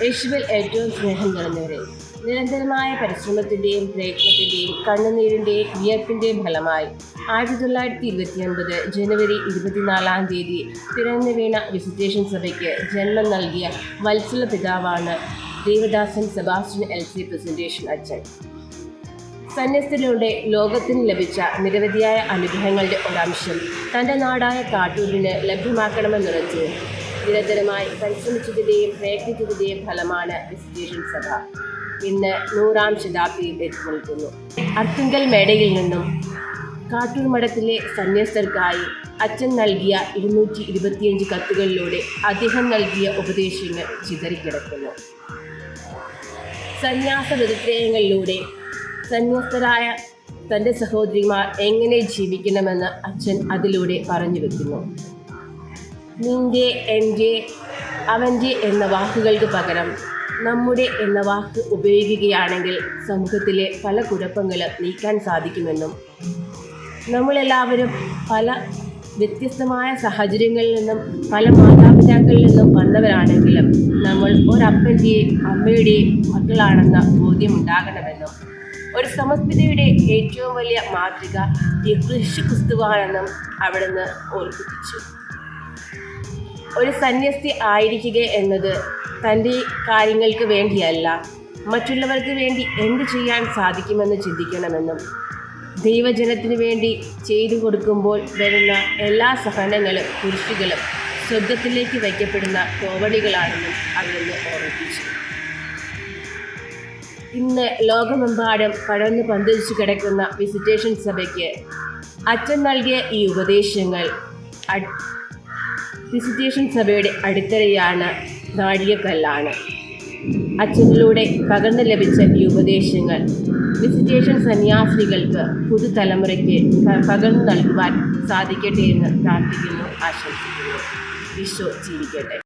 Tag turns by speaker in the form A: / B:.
A: യേശുവിൽ ഏറ്റവും സ്നേഹം നിറഞ്ഞവരെ, നിരന്തരമായ പരിശ്രമത്തിൻ്റെയും പ്രയത്നത്തിൻ്റെയും കണ്ണുനീരിൻ്റെയും വിയർപ്പിൻ്റെയും ഫലമായി 1929 ജനുവരി 24 പിറന്നു വീണ വിസിറ്റേഷൻ സഭയ്ക്ക് ജന്മം നൽകിയ വത്സല പിതാവാണ് ദേവദാസൻ സെബാസ്റ്റ്യൻ എൽ.സി. പ്രസന്റേഷൻ അച്ഛൻ. സന്യസ്തരിലൂടെ ലോകത്തിന് ലഭിച്ച നിരവധിയായ അനുഗ്രഹങ്ങളുടെ ഒരംശം തൻ്റെ നാടായ കാട്ടൂരിന് ലഭ്യമാക്കണമെന്നുറച്ച് നിരന്തരമായി പരിശ്രമിച്ചതിൻ്റെയും പ്രയത്നിച്ചതിൻ്റെയും ഫലമാണ് വിസിറ്റേഷൻ സഭ ഇന്ന് 100ാം ശതാബ്ദിയിൽ എത്തി നിൽക്കുന്നു. അർത്തുങ്കൽ മേടയിൽ നിന്നും കാട്ടൂർ മഠത്തിലെ സന്യസ്തർക്കായി അച്ഛൻ നൽകിയ 225 കത്തുകളിലൂടെ അദ്ദേഹം നൽകിയ ഉപദേശങ്ങൾ ചിതറിക്കിടക്കുന്നു. സന്യാസ ഹൃദയങ്ങളിലൂടെ സന്യസ്തരായ തൻ്റെ സഹോദരിമാർ എങ്ങനെ ജീവിക്കണമെന്ന് അച്ഛൻ അതിലൂടെ പറഞ്ഞു വെക്കുന്നു. നിന്റെ, എൻ്റെ, അവൻ്റെ എന്ന വാക്കുകൾക്ക് പകരം നമ്മുടെ എന്ന വാക്ക് ഉപയോഗിക്കുകയാണെങ്കിൽ സമൂഹത്തിലെ പല കുഴപ്പങ്ങളും നീക്കാൻ സാധിക്കുമെന്നും, നമ്മളെല്ലാവരും പല വ്യത്യസ്തമായ സാഹചര്യങ്ങളിൽ നിന്നും പല മാതാപിതാക്കളിൽ നിന്നും വന്നവരാണെങ്കിലും നമ്മൾ ഒരപ്പൻ്റെയും അമ്മയുടെയും മക്കളാണെന്ന ബോധ്യമുണ്ടാകണമെന്നും, ഒരു സമസ്പിതയുടെ ഏറ്റവും വലിയ മാതൃക യേശു ക്രിസ്തുവാണെന്നും അവിടുന്ന് ഓർമ്മിപ്പിച്ചു. ഒരു സന്യസ്തി ആയിരിക്കുക എന്നത് തൻ്റെ കാര്യങ്ങൾക്ക് വേണ്ടിയല്ല, മറ്റുള്ളവർക്ക് വേണ്ടി എന്ത് ചെയ്യാൻ സാധിക്കുമെന്ന് ചിന്തിക്കണമെന്നും, ദൈവജനത്തിനു വേണ്ടി ചെയ്തു കൊടുക്കുമ്പോൾ വരുന്ന എല്ലാ സഹനങ്ങളും കുരിശുകളും സ്വർഗത്തിലേക്ക് വയ്ക്കപ്പെടുന്ന കോവണികളാണെന്നും അവിടുന്ന് ഓർമ്മിപ്പിച്ചു. ഇന്ന് ലോകമെമ്പാടും പടർന്ന് പന്തലിച്ചു കിടക്കുന്ന വിസിറ്റേഷൻ സഭയ്ക്ക് അച്ഛൻ നൽകിയ ഈ ഉപദേശങ്ങൾ വിസിറ്റേഷൻ സഭയുടെ അടിത്തറയാണ്, നാഴികക്കല്ലാണ്. അച്ഛനിലൂടെ പകർന്നു ലഭിച്ച ഈ ഉപദേശങ്ങൾ വിസിറ്റേഷൻ സന്യാസിനികൾക്ക് പുതുതലമുറയ്ക്ക് പകർന്നു നൽകുവാൻ സാധിക്കട്ടെ എന്ന് പ്രാർത്ഥിക്കുന്നു, ആശംസിക്കുന്നു. ഈശോ ജീവിക്കട്ടെ.